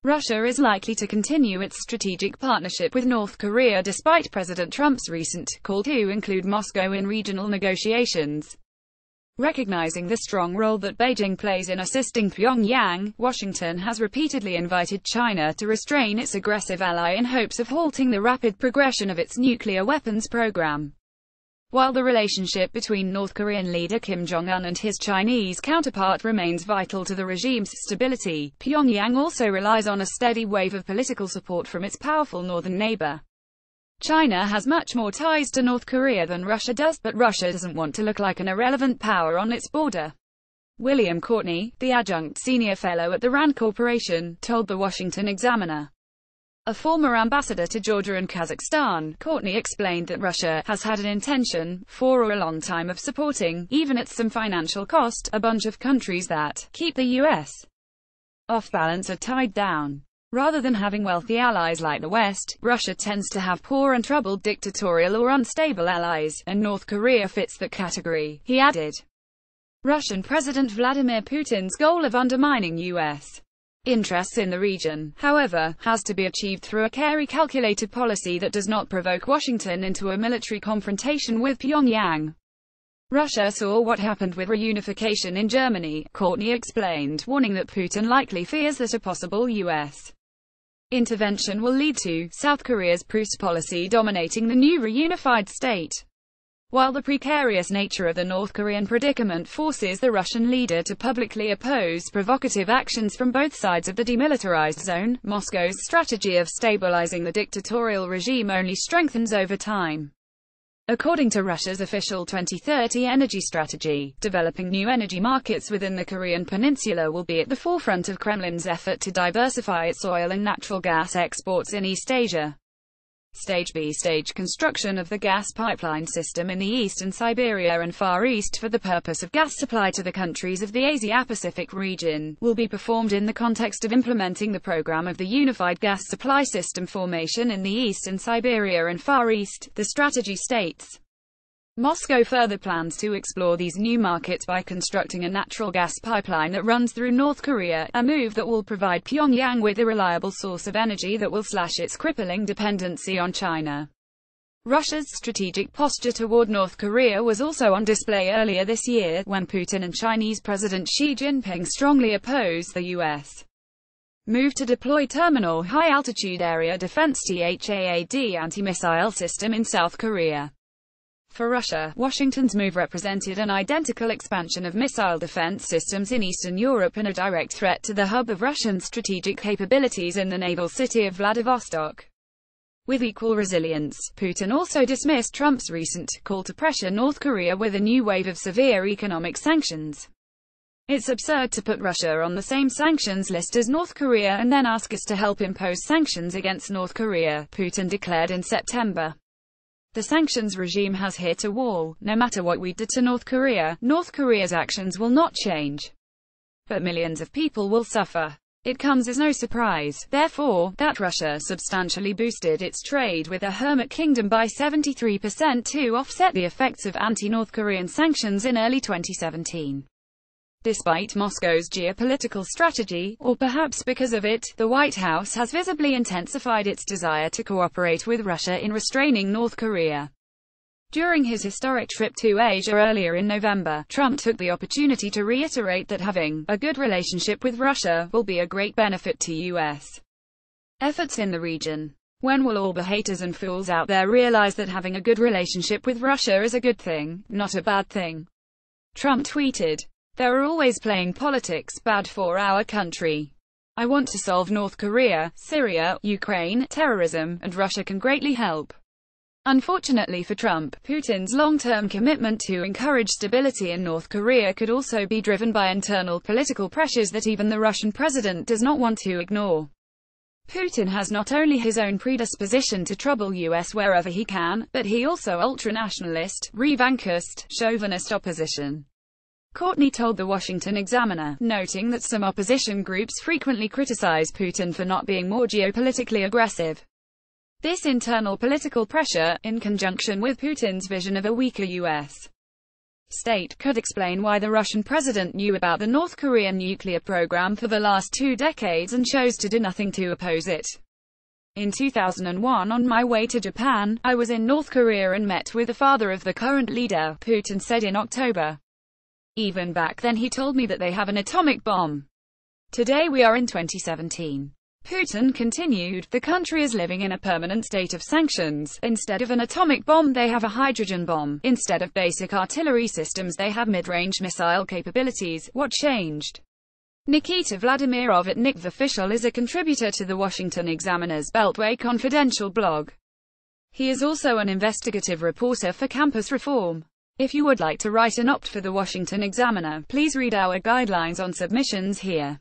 Russia is likely to continue its strategic partnership with North Korea despite President Trump's recent call to include Moscow in regional negotiations. Recognizing the strong role that Beijing plays in assisting Pyongyang, Washington has repeatedly invited China to restrain its aggressive ally in hopes of halting the rapid progression of its nuclear weapons program. While the relationship between North Korean leader Kim Jong Un and his Chinese counterpart remains vital to the regime's stability, Pyongyang also relies on a steady wave of political support from its powerful northern neighbor. China has much more ties to North Korea than Russia does, but Russia doesn't want to look like an irrelevant power on its border. William Courtney, the adjunct senior fellow at the RAND Corporation, told the Washington Examiner. A former ambassador to Georgia and Kazakhstan, Courtney explained that Russia has had an intention, for a long time, of supporting, even at some financial cost, a bunch of countries that keep the U.S. off balance or tied down. Rather than having wealthy allies like the West, Russia tends to have poor and troubled dictatorial or unstable allies, and North Korea fits that category, he added. Russian President Vladimir Putin's goal of undermining U.S. interests in the region, however, has to be achieved through a carefully calculated policy that does not provoke Washington into a military confrontation with Pyongyang. Russia saw what happened with reunification in Germany, Courtney explained, warning that Putin likely fears that a possible U.S. intervention will lead to South Korea's Truce policy dominating the new reunified state. While the precarious nature of the North Korean predicament forces the Russian leader to publicly oppose provocative actions from both sides of the demilitarized zone, Moscow's strategy of stabilizing the dictatorial regime only strengthens over time. According to Russia's official 2030 energy strategy, developing new energy markets within the Korean peninsula will be at the forefront of Kremlin's effort to diversify its oil and natural gas exports in East Asia. Stage B stage construction of the gas pipeline system in the East and Siberia and Far East for the purpose of gas supply to the countries of the Asia-Pacific region, will be performed in the context of implementing the program of the Unified Gas Supply System formation in the East and Siberia and Far East, the strategy states. Moscow further plans to explore these new markets by constructing a natural gas pipeline that runs through North Korea, a move that will provide Pyongyang with a reliable source of energy that will slash its crippling dependency on China. Russia's strategic posture toward North Korea was also on display earlier this year, when Putin and Chinese President Xi Jinping strongly opposed the U.S. move to deploy Terminal High Altitude Area Defense THAAD anti-missile system in South Korea. For Russia, Washington's move represented an identical expansion of missile defense systems in Eastern Europe and a direct threat to the hub of Russian strategic capabilities in the naval city of Vladivostok. With equal resilience, Putin also dismissed Trump's recent call to pressure North Korea with a new wave of severe economic sanctions. It's absurd to put Russia on the same sanctions list as North Korea and then ask us to help impose sanctions against North Korea, Putin declared in September. The sanctions regime has hit a wall. No matter what we do to North Korea's actions will not change. But millions of people will suffer. It comes as no surprise, therefore, that Russia substantially boosted its trade with the Hermit Kingdom by 73% to offset the effects of anti-North Korean sanctions in early 2017. Despite Moscow's geopolitical strategy, or perhaps because of it, the White House has visibly intensified its desire to cooperate with Russia in restraining North Korea. During his historic trip to Asia earlier in November, Trump took the opportunity to reiterate that having a good relationship with Russia will be a great benefit to U.S. efforts in the region. When will all the haters and fools out there realize that having a good relationship with Russia is a good thing, not a bad thing? Trump tweeted. They're always playing politics, bad for our country. I want to solve North Korea, Syria, Ukraine, terrorism, and Russia can greatly help. Unfortunately for Trump, Putin's long-term commitment to encourage stability in North Korea could also be driven by internal political pressures that even the Russian president does not want to ignore. Putin has not only his own predisposition to trouble U.S. wherever he can, but he also ultranationalist, revanchist, chauvinist opposition. Courtney told the Washington Examiner, noting that some opposition groups frequently criticize Putin for not being more geopolitically aggressive. This internal political pressure, in conjunction with Putin's vision of a weaker U.S. state could explain why the Russian president knew about the North Korean nuclear program for the last 2 decades and chose to do nothing to oppose it. In 2001, on my way to Japan, I was in North Korea and met with the father of the current leader, Putin said in October. Even back then he told me that they have an atomic bomb. Today we are in 2017. Putin continued, the country is living in a permanent state of sanctions. Instead of an atomic bomb, they have a hydrogen bomb. Instead of basic artillery systems, they have mid-range missile capabilities. What changed? Nikita Vladimirov at NIKV official is a contributor to the Washington Examiner's Beltway Confidential blog. He is also an investigative reporter for Campus Reform. If you would like to write an opt for the Washington Examiner, please read our guidelines on submissions here.